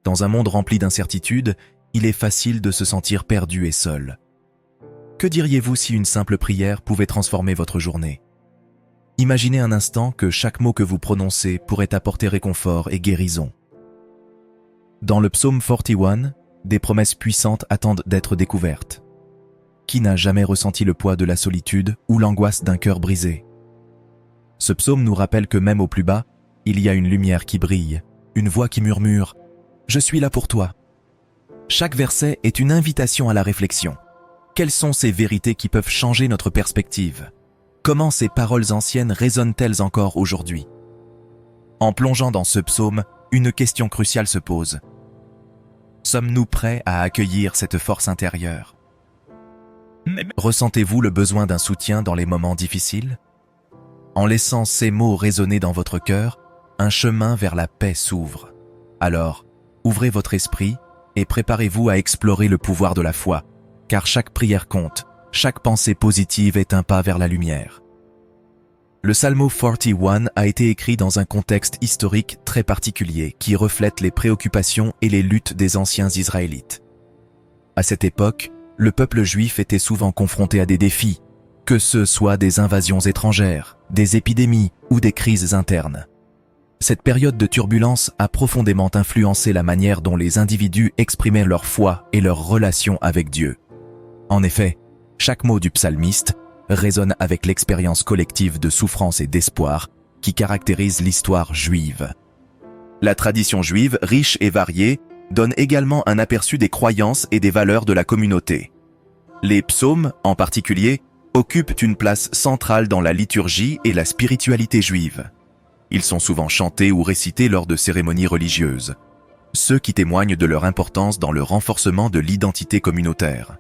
Dans un monde rempli d'incertitudes, il est facile de se sentir perdu et seul. Que diriez-vous si une simple prière pouvait transformer votre journée? Imaginez un instant que chaque mot que vous prononcez pourrait apporter réconfort et guérison. Dans le psaume 41, des promesses puissantes attendent d'être découvertes. Qui n'a jamais ressenti le poids de la solitude ou l'angoisse d'un cœur brisé? Ce psaume nous rappelle que même au plus bas, il y a une lumière qui brille, une voix qui murmure « Je suis là pour toi ». Chaque verset est une invitation à la réflexion. Quelles sont ces vérités qui peuvent changer notre perspective? Comment ces paroles anciennes résonnent-elles encore aujourd'hui? En plongeant dans ce psaume, une question cruciale se pose. Sommes-nous prêts à accueillir cette force intérieure? Ressentez-vous le besoin d'un soutien dans les moments difficiles? En laissant ces mots résonner dans votre cœur, un chemin vers la paix s'ouvre. Alors, ouvrez votre esprit et préparez-vous à explorer le pouvoir de la foi, car chaque prière compte, chaque pensée positive est un pas vers la lumière. Le Psalm 41 a été écrit dans un contexte historique très particulier qui reflète les préoccupations et les luttes des anciens Israélites. À cette époque, le peuple juif était souvent confronté à des défis, que ce soit des invasions étrangères, des épidémies ou des crises internes. Cette période de turbulence a profondément influencé la manière dont les individus exprimaient leur foi et leur relation avec Dieu. En effet, chaque mot du psalmiste résonne avec l'expérience collective de souffrance et d'espoir qui caractérise l'histoire juive. La tradition juive, riche et variée, donne également un aperçu des croyances et des valeurs de la communauté. Les psaumes, en particulier, occupent une place centrale dans la liturgie et la spiritualité juive. Ils sont souvent chantés ou récités lors de cérémonies religieuses, ce qui témoigne de leur importance dans le renforcement de l'identité communautaire.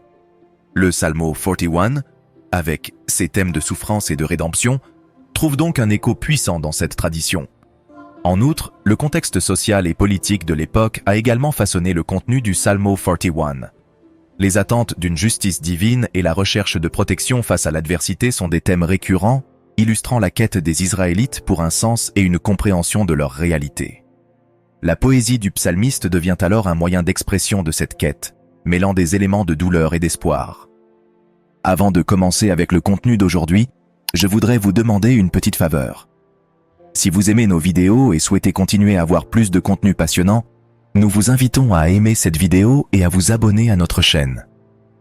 Le Psalm 41, avec ses thèmes de souffrance et de rédemption, trouve donc un écho puissant dans cette tradition. En outre, le contexte social et politique de l'époque a également façonné le contenu du Psalm 41. Les attentes d'une justice divine et la recherche de protection face à l'adversité sont des thèmes récurrents, illustrant la quête des Israélites pour un sens et une compréhension de leur réalité. La poésie du psalmiste devient alors un moyen d'expression de cette quête, mêlant des éléments de douleur et d'espoir. Avant de commencer avec le contenu d'aujourd'hui, je voudrais vous demander une petite faveur. Si vous aimez nos vidéos et souhaitez continuer à voir plus de contenu passionnant, nous vous invitons à aimer cette vidéo et à vous abonner à notre chaîne.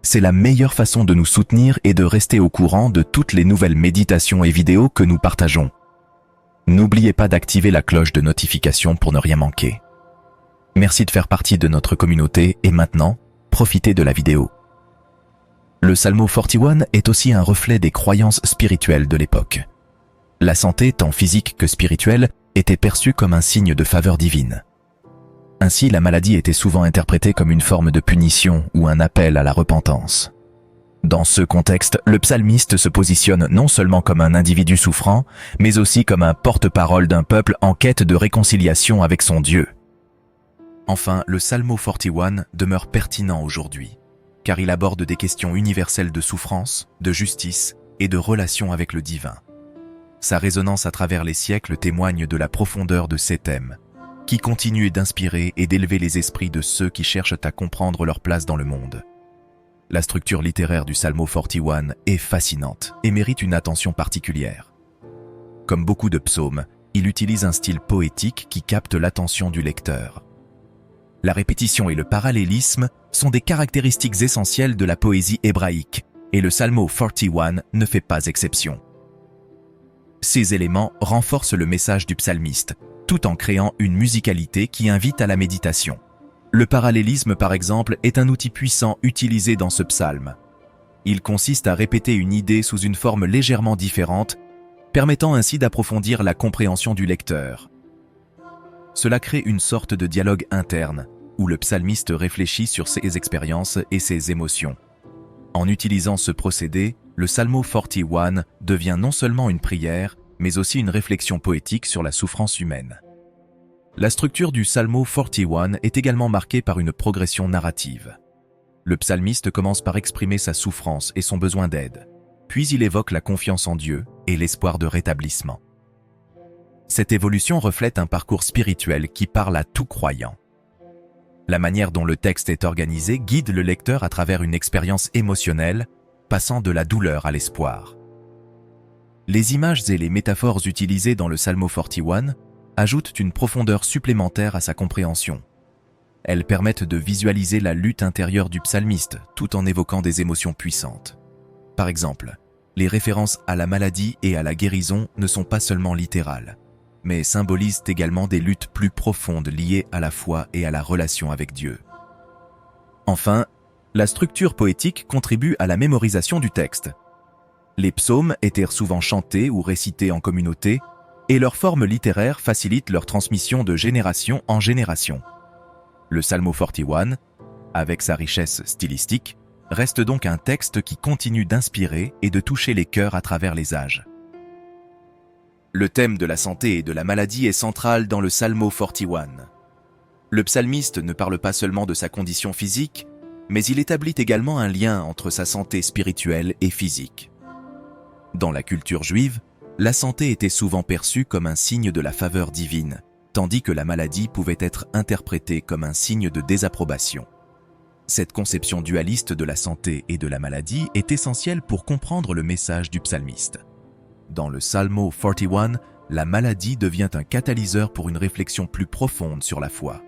C'est la meilleure façon de nous soutenir et de rester au courant de toutes les nouvelles méditations et vidéos que nous partageons. N'oubliez pas d'activer la cloche de notification pour ne rien manquer. Merci de faire partie de notre communauté et maintenant, profitez de la vidéo. Le Psalm 41 est aussi un reflet des croyances spirituelles de l'époque. La santé, tant physique que spirituelle, était perçue comme un signe de faveur divine. Ainsi, la maladie était souvent interprétée comme une forme de punition ou un appel à la repentance. Dans ce contexte, le psalmiste se positionne non seulement comme un individu souffrant, mais aussi comme un porte-parole d'un peuple en quête de réconciliation avec son Dieu. Enfin, le Psalm 41 demeure pertinent aujourd'hui, car il aborde des questions universelles de souffrance, de justice et de relation avec le divin. Sa résonance à travers les siècles témoigne de la profondeur de ces thèmes, qui continuent d'inspirer et d'élever les esprits de ceux qui cherchent à comprendre leur place dans le monde. La structure littéraire du Psalm 41 est fascinante et mérite une attention particulière. Comme beaucoup de psaumes, il utilise un style poétique qui capte l'attention du lecteur. La répétition et le parallélisme sont des caractéristiques essentielles de la poésie hébraïque, et le Psalm 41 ne fait pas exception. Ces éléments renforcent le message du psalmiste, tout en créant une musicalité qui invite à la méditation. Le parallélisme, par exemple, est un outil puissant utilisé dans ce psaume. Il consiste à répéter une idée sous une forme légèrement différente, permettant ainsi d'approfondir la compréhension du lecteur. Cela crée une sorte de dialogue interne, où le psalmiste réfléchit sur ses expériences et ses émotions. En utilisant ce procédé, le Psalm 41 devient non seulement une prière, mais aussi une réflexion poétique sur la souffrance humaine. La structure du Psalm 41 est également marquée par une progression narrative. Le psalmiste commence par exprimer sa souffrance et son besoin d'aide, puis il évoque la confiance en Dieu et l'espoir de rétablissement. Cette évolution reflète un parcours spirituel qui parle à tout croyant. La manière dont le texte est organisé guide le lecteur à travers une expérience émotionnelle, passant de la douleur à l'espoir. Les images et les métaphores utilisées dans le Psalmo 41 ajoutent une profondeur supplémentaire à sa compréhension. Elles permettent de visualiser la lutte intérieure du psalmiste tout en évoquant des émotions puissantes. Par exemple, les références à la maladie et à la guérison ne sont pas seulement littérales, mais symbolisent également des luttes plus profondes liées à la foi et à la relation avec Dieu. Enfin, la structure poétique contribue à la mémorisation du texte. Les psaumes étaient souvent chantés ou récités en communauté, et leur forme littéraire facilite leur transmission de génération en génération. Le Psalmo 41, avec sa richesse stylistique, reste donc un texte qui continue d'inspirer et de toucher les cœurs à travers les âges. Le thème de la santé et de la maladie est central dans le Psalmo 41. Le psalmiste ne parle pas seulement de sa condition physique, mais il établit également un lien entre sa santé spirituelle et physique. Dans la culture juive, la santé était souvent perçue comme un signe de la faveur divine, tandis que la maladie pouvait être interprétée comme un signe de désapprobation. Cette conception dualiste de la santé et de la maladie est essentielle pour comprendre le message du psalmiste. Dans le Psalmo 41, la maladie devient un catalyseur pour une réflexion plus profonde sur la foi.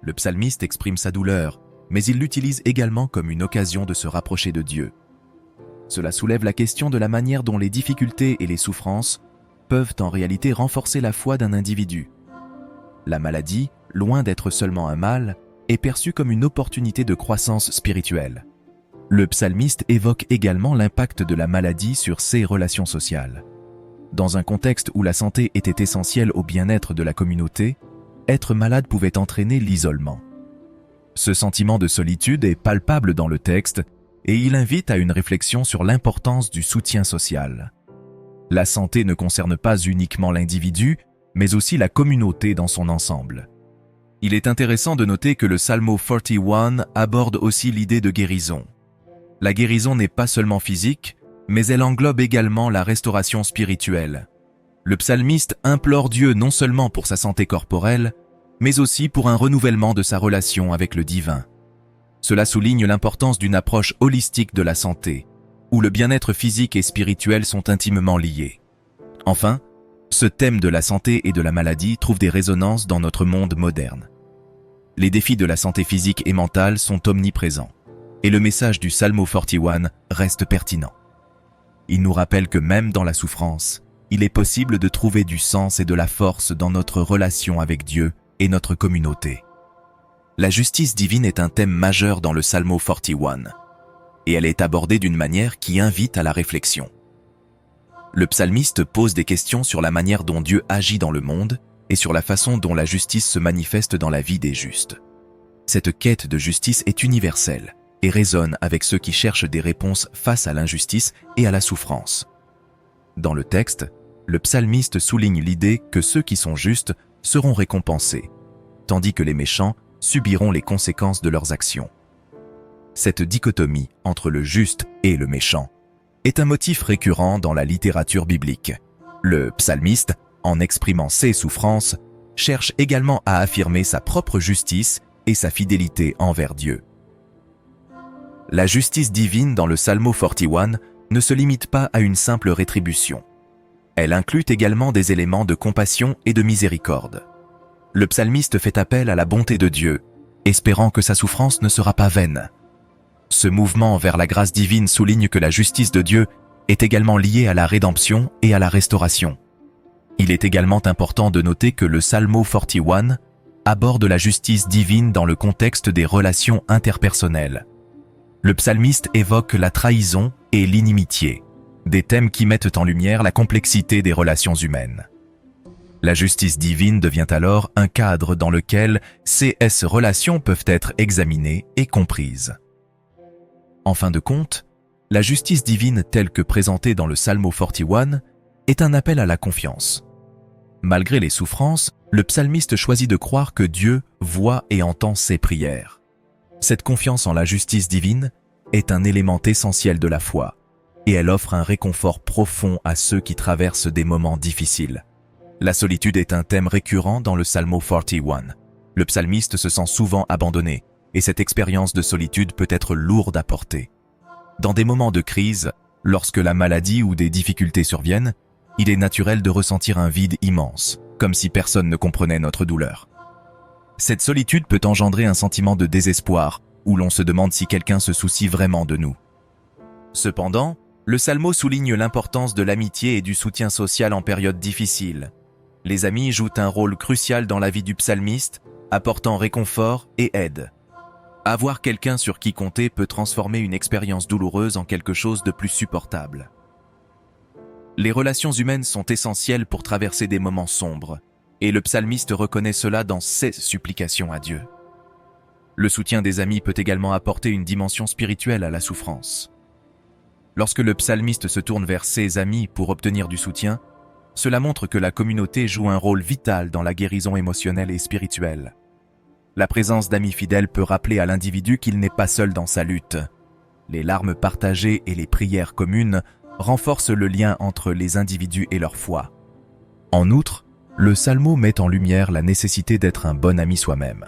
Le psalmiste exprime sa douleur, mais il l'utilise également comme une occasion de se rapprocher de Dieu. Cela soulève la question de la manière dont les difficultés et les souffrances peuvent en réalité renforcer la foi d'un individu. La maladie, loin d'être seulement un mal, est perçue comme une opportunité de croissance spirituelle. Le psalmiste évoque également l'impact de la maladie sur ses relations sociales. Dans un contexte où la santé était essentielle au bien-être de la communauté, être malade pouvait entraîner l'isolement. Ce sentiment de solitude est palpable dans le texte et il invite à une réflexion sur l'importance du soutien social. La santé ne concerne pas uniquement l'individu, mais aussi la communauté dans son ensemble. Il est intéressant de noter que le Psalmo 41 aborde aussi l'idée de guérison. La guérison n'est pas seulement physique, mais elle englobe également la restauration spirituelle. Le psalmiste implore Dieu non seulement pour sa santé corporelle, mais aussi pour un renouvellement de sa relation avec le divin. Cela souligne l'importance d'une approche holistique de la santé, où le bien-être physique et spirituel sont intimement liés. Enfin, ce thème de la santé et de la maladie trouve des résonances dans notre monde moderne. Les défis de la santé physique et mentale sont omniprésents, et le message du Psalmo 41 reste pertinent. Il nous rappelle que même dans la souffrance, il est possible de trouver du sens et de la force dans notre relation avec Dieu et notre communauté. La justice divine est un thème majeur dans le Psalmo 41, et elle est abordée d'une manière qui invite à la réflexion. Le psalmiste pose des questions sur la manière dont Dieu agit dans le monde et sur la façon dont la justice se manifeste dans la vie des justes. Cette quête de justice est universelle et résonne avec ceux qui cherchent des réponses face à l'injustice et à la souffrance. Dans le texte, le psalmiste souligne l'idée que ceux qui sont justes seront récompensés, tandis que les méchants subiront les conséquences de leurs actions. Cette dichotomie entre le juste et le méchant est un motif récurrent dans la littérature biblique. Le psalmiste, en exprimant ses souffrances, cherche également à affirmer sa propre justice et sa fidélité envers Dieu. La justice divine dans le Psalmo 41 ne se limite pas à une simple rétribution. Elle inclut également des éléments de compassion et de miséricorde. Le psalmiste fait appel à la bonté de Dieu, espérant que sa souffrance ne sera pas vaine. Ce mouvement vers la grâce divine souligne que la justice de Dieu est également liée à la rédemption et à la restauration. Il est également important de noter que le Psalmo 41 aborde la justice divine dans le contexte des relations interpersonnelles. Le psalmiste évoque la trahison et l'inimitié, des thèmes qui mettent en lumière la complexité des relations humaines. La justice divine devient alors un cadre dans lequel ces relations peuvent être examinées et comprises. En fin de compte, la justice divine telle que présentée dans le Psalmo 41 est un appel à la confiance. Malgré les souffrances, le psalmiste choisit de croire que Dieu voit et entend ses prières. Cette confiance en la justice divine est un élément essentiel de la foi, et elle offre un réconfort profond à ceux qui traversent des moments difficiles. La solitude est un thème récurrent dans le Psalmo 41, Le psalmiste se sent souvent abandonné, et cette expérience de solitude peut être lourde à porter. Dans des moments de crise, lorsque la maladie ou des difficultés surviennent, il est naturel de ressentir un vide immense, comme si personne ne comprenait notre douleur. Cette solitude peut engendrer un sentiment de désespoir, où l'on se demande si quelqu'un se soucie vraiment de nous. Cependant, le psalmo souligne l'importance de l'amitié et du soutien social en période difficile. Les amis jouent un rôle crucial dans la vie du psalmiste, apportant réconfort et aide. Avoir quelqu'un sur qui compter peut transformer une expérience douloureuse en quelque chose de plus supportable. Les relations humaines sont essentielles pour traverser des moments sombres, et le psalmiste reconnaît cela dans ses supplications à Dieu. Le soutien des amis peut également apporter une dimension spirituelle à la souffrance. Lorsque le psalmiste se tourne vers ses amis pour obtenir du soutien, cela montre que la communauté joue un rôle vital dans la guérison émotionnelle et spirituelle. La présence d'amis fidèles peut rappeler à l'individu qu'il n'est pas seul dans sa lutte. Les larmes partagées et les prières communes renforcent le lien entre les individus et leur foi. En outre, le psalmo met en lumière la nécessité d'être un bon ami soi-même.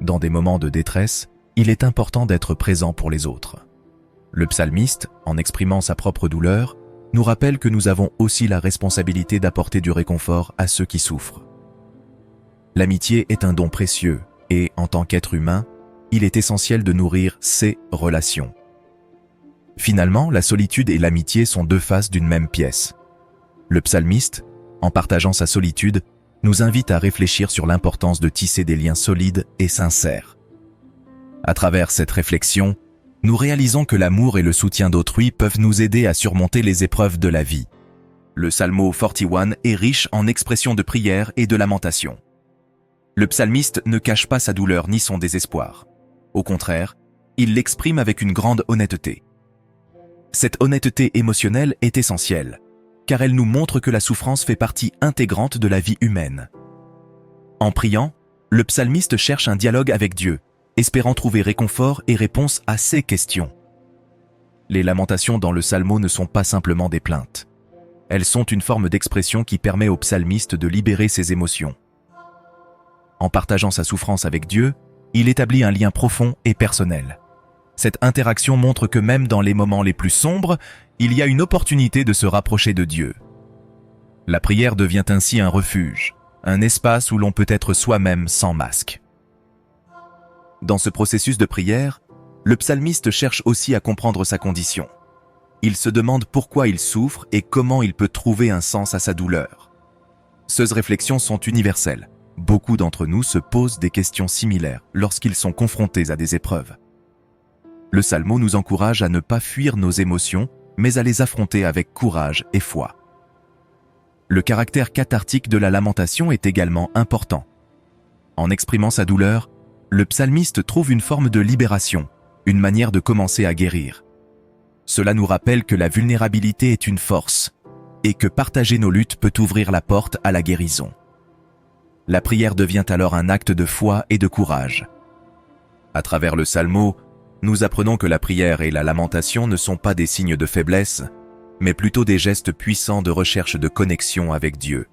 Dans des moments de détresse, il est important d'être présent pour les autres. Le psalmiste, en exprimant sa propre douleur, nous rappelle que nous avons aussi la responsabilité d'apporter du réconfort à ceux qui souffrent. L'amitié est un don précieux et, en tant qu'être humain, il est essentiel de nourrir ces relations. Finalement, la solitude et l'amitié sont deux faces d'une même pièce. Le psalmiste, en partageant sa solitude, nous invite à réfléchir sur l'importance de tisser des liens solides et sincères. À travers cette réflexion, nous réalisons que l'amour et le soutien d'autrui peuvent nous aider à surmonter les épreuves de la vie. Le psalmo 41 est riche en expressions de prière et de lamentation. Le psalmiste ne cache pas sa douleur ni son désespoir. Au contraire, il l'exprime avec une grande honnêteté. Cette honnêteté émotionnelle est essentielle, car elle nous montre que la souffrance fait partie intégrante de la vie humaine. En priant, le psalmiste cherche un dialogue avec Dieu, espérant trouver réconfort et réponse à ses questions. Les lamentations dans le psalmo ne sont pas simplement des plaintes. Elles sont une forme d'expression qui permet au psalmiste de libérer ses émotions. En partageant sa souffrance avec Dieu, il établit un lien profond et personnel. Cette interaction montre que même dans les moments les plus sombres, il y a une opportunité de se rapprocher de Dieu. La prière devient ainsi un refuge, un espace où l'on peut être soi-même sans masque. Dans ce processus de prière, le psalmiste cherche aussi à comprendre sa condition. Il se demande pourquoi il souffre et comment il peut trouver un sens à sa douleur. Ces réflexions sont universelles. Beaucoup d'entre nous se posent des questions similaires lorsqu'ils sont confrontés à des épreuves. Le psalmo nous encourage à ne pas fuir nos émotions, mais à les affronter avec courage et foi. Le caractère cathartique de la lamentation est également important. En exprimant sa douleur, le psalmiste trouve une forme de libération, une manière de commencer à guérir. Cela nous rappelle que la vulnérabilité est une force et que partager nos luttes peut ouvrir la porte à la guérison. La prière devient alors un acte de foi et de courage. À travers le psalmo, nous apprenons que la prière et la lamentation ne sont pas des signes de faiblesse, mais plutôt des gestes puissants de recherche de connexion avec Dieu.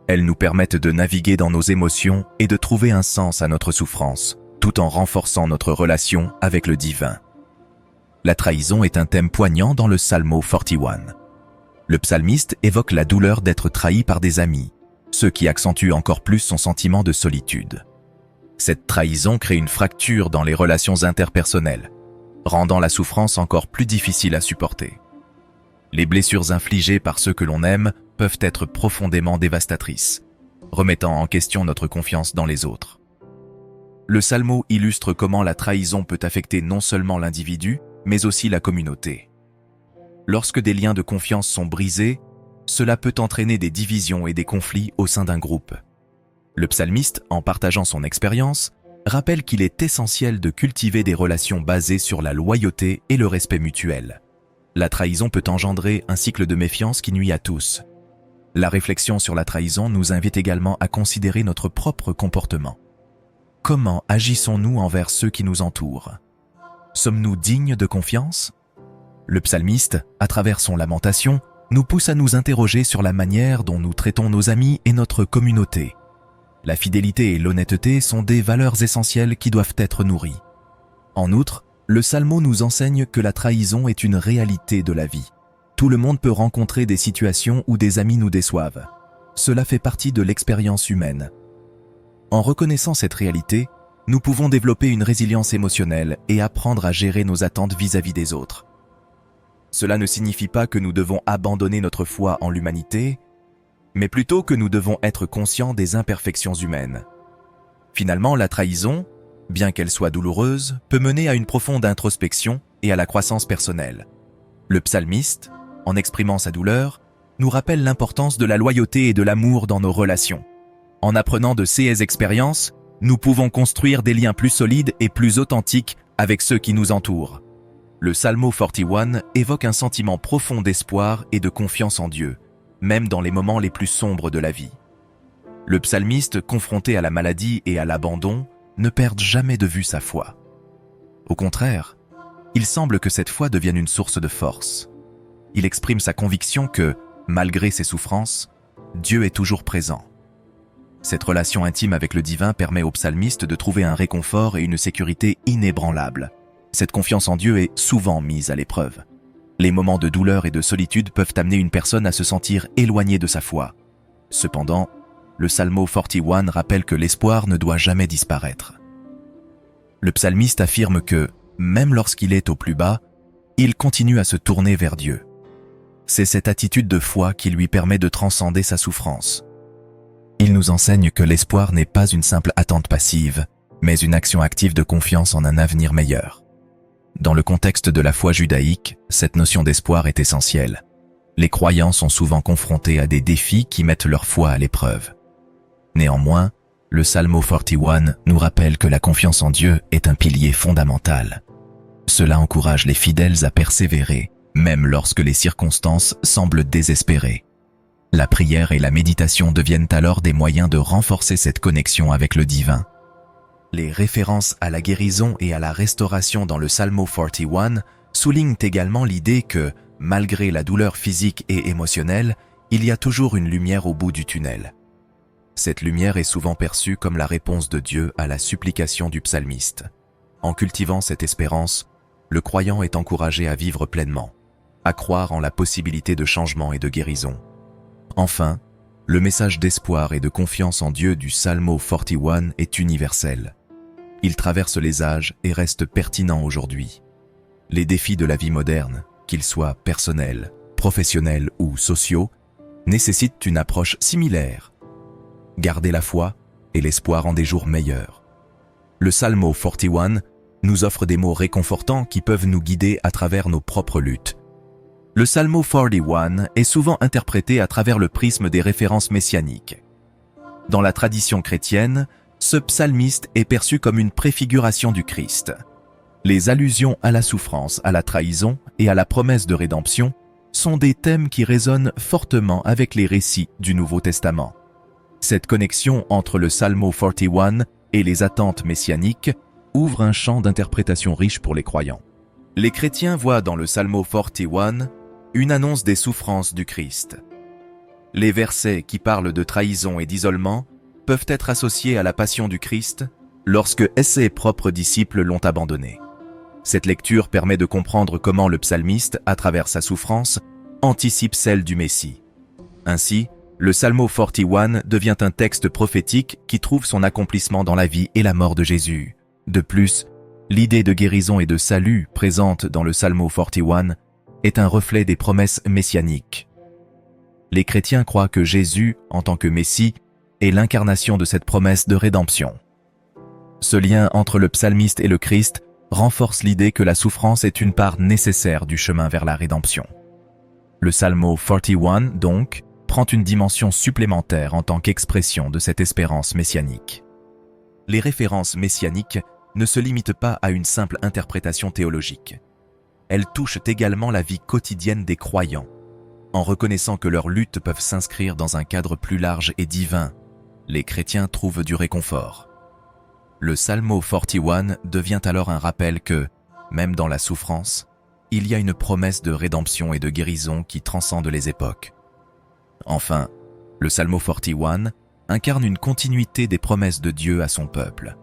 Elles nous permettent de naviguer dans nos émotions et de trouver un sens à notre souffrance, tout en renforçant notre relation avec le divin. La trahison est un thème poignant dans le psalmo 41. Le psalmiste évoque la douleur d'être trahi par des amis, ce qui accentue encore plus son sentiment de solitude. Cette trahison crée une fracture dans les relations interpersonnelles, rendant la souffrance encore plus difficile à supporter. Les blessures infligées par ceux que l'on aime peuvent être profondément dévastatrices, remettant en question notre confiance dans les autres. Le psalmo illustre comment la trahison peut affecter non seulement l'individu, mais aussi la communauté. Lorsque des liens de confiance sont brisés, cela peut entraîner des divisions et des conflits au sein d'un groupe. Le psalmiste, en partageant son expérience, rappelle qu'il est essentiel de cultiver des relations basées sur la loyauté et le respect mutuel. La trahison peut engendrer un cycle de méfiance qui nuit à tous. La réflexion sur la trahison nous invite également à considérer notre propre comportement. Comment agissons-nous envers ceux qui nous entourent? Sommes-nous dignes de confiance? Le psalmiste, à travers son lamentation, nous pousse à nous interroger sur la manière dont nous traitons nos amis et notre communauté. La fidélité et l'honnêteté sont des valeurs essentielles qui doivent être nourries. En outre, le psalmo nous enseigne que la trahison est une réalité de la vie. Tout le monde peut rencontrer des situations où des amis nous déçoivent. Cela fait partie de l'expérience humaine. En reconnaissant cette réalité, nous pouvons développer une résilience émotionnelle et apprendre à gérer nos attentes vis-à-vis des autres. Cela ne signifie pas que nous devons abandonner notre foi en l'humanité, mais plutôt que nous devons être conscients des imperfections humaines. Finalement, la trahison, bien qu'elle soit douloureuse, peut mener à une profonde introspection et à la croissance personnelle. Le psalmiste, en exprimant sa douleur, nous rappelle l'importance de la loyauté et de l'amour dans nos relations. En apprenant de ces expériences, nous pouvons construire des liens plus solides et plus authentiques avec ceux qui nous entourent. Le Psalmo 41 évoque un sentiment profond d'espoir et de confiance en Dieu, même dans les moments les plus sombres de la vie. Le psalmiste, confronté à la maladie et à l'abandon, ne perd jamais de vue sa foi. Au contraire, il semble que cette foi devienne une source de force. Il exprime sa conviction que, malgré ses souffrances, Dieu est toujours présent. Cette relation intime avec le divin permet au psalmiste de trouver un réconfort et une sécurité inébranlables. Cette confiance en Dieu est souvent mise à l'épreuve. Les moments de douleur et de solitude peuvent amener une personne à se sentir éloignée de sa foi. Cependant, le Psalmo 41 rappelle que l'espoir ne doit jamais disparaître. Le psalmiste affirme que, même lorsqu'il est au plus bas, il continue à se tourner vers Dieu. C'est cette attitude de foi qui lui permet de transcender sa souffrance. Il nous enseigne que l'espoir n'est pas une simple attente passive, mais une action active de confiance en un avenir meilleur. Dans le contexte de la foi judaïque, cette notion d'espoir est essentielle. Les croyants sont souvent confrontés à des défis qui mettent leur foi à l'épreuve. Néanmoins, le Psalmo 41 nous rappelle que la confiance en Dieu est un pilier fondamental. Cela encourage les fidèles à persévérer, même lorsque les circonstances semblent désespérées. La prière et la méditation deviennent alors des moyens de renforcer cette connexion avec le divin. Les références à la guérison et à la restauration dans le Psalmo 41 soulignent également l'idée que, malgré la douleur physique et émotionnelle, il y a toujours une lumière au bout du tunnel. Cette lumière est souvent perçue comme la réponse de Dieu à la supplication du psalmiste. En cultivant cette espérance, le croyant est encouragé à vivre pleinement, à croire en la possibilité de changement et de guérison. Enfin, le message d'espoir et de confiance en Dieu du Psalmo 41 est universel. Il traverse les âges et reste pertinent aujourd'hui. Les défis de la vie moderne, qu'ils soient personnels, professionnels ou sociaux, nécessitent une approche similaire. Garder la foi et l'espoir en des jours meilleurs. Le Psalmo 41 nous offre des mots réconfortants qui peuvent nous guider à travers nos propres luttes. Le Psalmo 41 est souvent interprété à travers le prisme des références messianiques. Dans la tradition chrétienne, ce psalmiste est perçu comme une préfiguration du Christ. Les allusions à la souffrance, à la trahison et à la promesse de rédemption sont des thèmes qui résonnent fortement avec les récits du Nouveau Testament. Cette connexion entre le Psalmo 41 et les attentes messianiques ouvre un champ d'interprétation riche pour les croyants. Les chrétiens voient dans le Psalmo 41 une annonce des souffrances du Christ. Les versets qui parlent de trahison et d'isolement peuvent être associés à la passion du Christ lorsque ses propres disciples l'ont abandonné. Cette lecture permet de comprendre comment le psalmiste, à travers sa souffrance, anticipe celle du Messie. Ainsi, le Psalmo 41 devient un texte prophétique qui trouve son accomplissement dans la vie et la mort de Jésus. De plus, l'idée de guérison et de salut présente dans le Psalmo 41 est un reflet des promesses messianiques. Les chrétiens croient que Jésus, en tant que Messie, est l'incarnation de cette promesse de rédemption. Ce lien entre le psalmiste et le Christ renforce l'idée que la souffrance est une part nécessaire du chemin vers la rédemption. Le Psalmo 41, donc, prend une dimension supplémentaire en tant qu'expression de cette espérance messianique. Les références messianiques ne se limitent pas à une simple interprétation théologique. Elles touchent également la vie quotidienne des croyants, en reconnaissant que leurs luttes peuvent s'inscrire dans un cadre plus large et divin. Les chrétiens trouvent du réconfort. Le Psalmo 41 devient alors un rappel que, même dans la souffrance, il y a une promesse de rédemption et de guérison qui transcende les époques. Enfin, le Psalmo 41 incarne une continuité des promesses de Dieu à son peuple.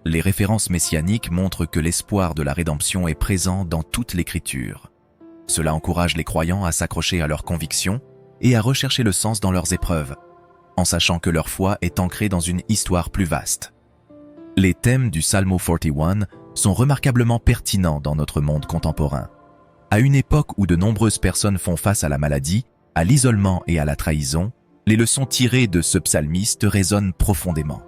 Les références messianiques montrent que l'espoir de la rédemption est présent dans toute l'Écriture. Cela encourage les croyants à s'accrocher à leurs convictions et à rechercher le sens dans leurs épreuves, en sachant que leur foi est ancrée dans une histoire plus vaste. Les thèmes du Psalm 41 sont remarquablement pertinents dans notre monde contemporain. À une époque où de nombreuses personnes font face à la maladie, à l'isolement et à la trahison, les leçons tirées de ce psalmiste résonnent profondément.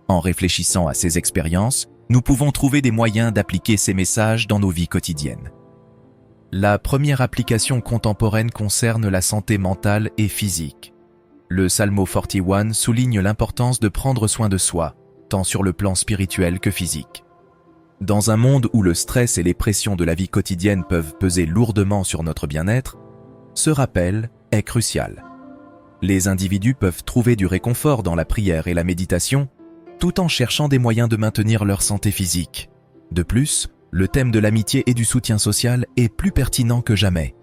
En réfléchissant à ces expériences, nous pouvons trouver des moyens d'appliquer ces messages dans nos vies quotidiennes. La première application contemporaine concerne la santé mentale et physique. Le Psalm 41 souligne l'importance de prendre soin de soi, tant sur le plan spirituel que physique. Dans un monde où le stress et les pressions de la vie quotidienne peuvent peser lourdement sur notre bien-être, ce rappel est crucial. Les individus peuvent trouver du réconfort dans la prière et la méditation, tout en cherchant des moyens de maintenir leur santé physique. De plus, le thème de l'amitié et du soutien social est plus pertinent que jamais.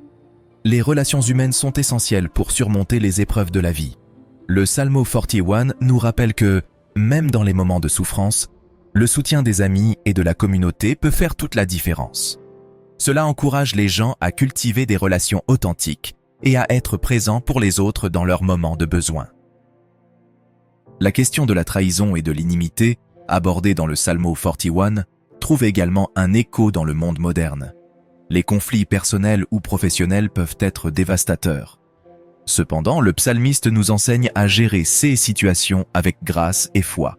Les relations humaines sont essentielles pour surmonter les épreuves de la vie. Le Psalm 41 nous rappelle que, même dans les moments de souffrance, le soutien des amis et de la communauté peut faire toute la différence. Cela encourage les gens à cultiver des relations authentiques et à être présents pour les autres dans leurs moments de besoin. La question de la trahison et de l'inimité, abordée dans le Psalm 41, trouve également un écho dans le monde moderne. Les conflits personnels ou professionnels peuvent être dévastateurs. Cependant, le psalmiste nous enseigne à gérer ces situations avec grâce et foi.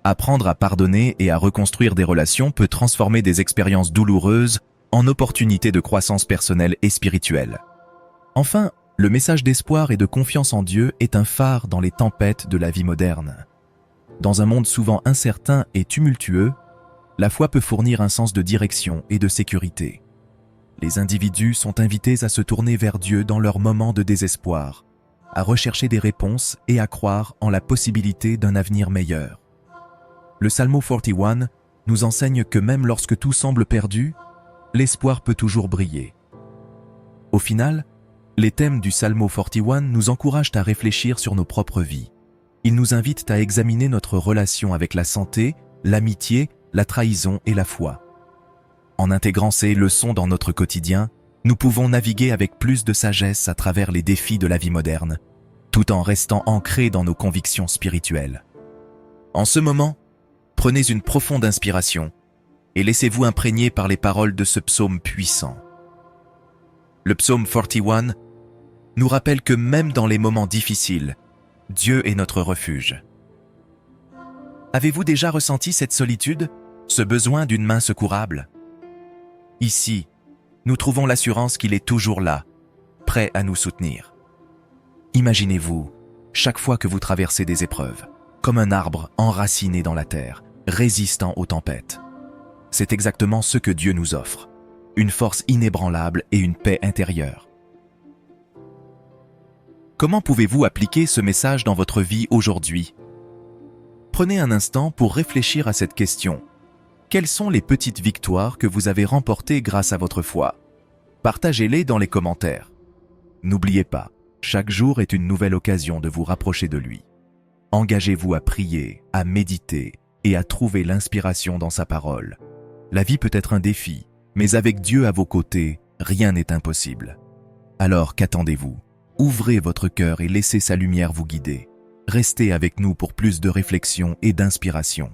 Apprendre à pardonner et à reconstruire des relations peut transformer des expériences douloureuses en opportunités de croissance personnelle et spirituelle. Enfin, le message d'espoir et de confiance en Dieu est un phare dans les tempêtes de la vie moderne. Dans un monde souvent incertain et tumultueux, la foi peut fournir un sens de direction et de sécurité. Les individus sont invités à se tourner vers Dieu dans leurs moments de désespoir, à rechercher des réponses et à croire en la possibilité d'un avenir meilleur. Le Psalm 41 nous enseigne que même lorsque tout semble perdu, l'espoir peut toujours briller. Au final, les thèmes du Psalm 41 nous encouragent à réfléchir sur nos propres vies. Ils nous invitent à examiner notre relation avec la santé, l'amitié, la trahison et la foi. En intégrant ces leçons dans notre quotidien, nous pouvons naviguer avec plus de sagesse à travers les défis de la vie moderne, tout en restant ancrés dans nos convictions spirituelles. En ce moment, prenez une profonde inspiration et laissez-vous imprégner par les paroles de ce psaume puissant. Le psaume 41 nous rappelle que même dans les moments difficiles, Dieu est notre refuge. Avez-vous déjà ressenti cette solitude, ce besoin d'une main secourable? Ici, nous trouvons l'assurance qu'il est toujours là, prêt à nous soutenir. Imaginez-vous, chaque fois que vous traversez des épreuves, comme un arbre enraciné dans la terre, résistant aux tempêtes. C'est exactement ce que Dieu nous offre, une force inébranlable et une paix intérieure. Comment pouvez-vous appliquer ce message dans votre vie aujourd'hui? Prenez un instant pour réfléchir à cette question. Quelles sont les petites victoires que vous avez remportées grâce à votre foi? Partagez-les dans les commentaires. N'oubliez pas, chaque jour est une nouvelle occasion de vous rapprocher de lui. Engagez-vous à prier, à méditer et à trouver l'inspiration dans sa parole. La vie peut être un défi, mais avec Dieu à vos côtés, rien n'est impossible. Alors qu'attendez-vous? Ouvrez votre cœur et laissez sa lumière vous guider. Restez avec nous pour plus de réflexion et d'inspiration.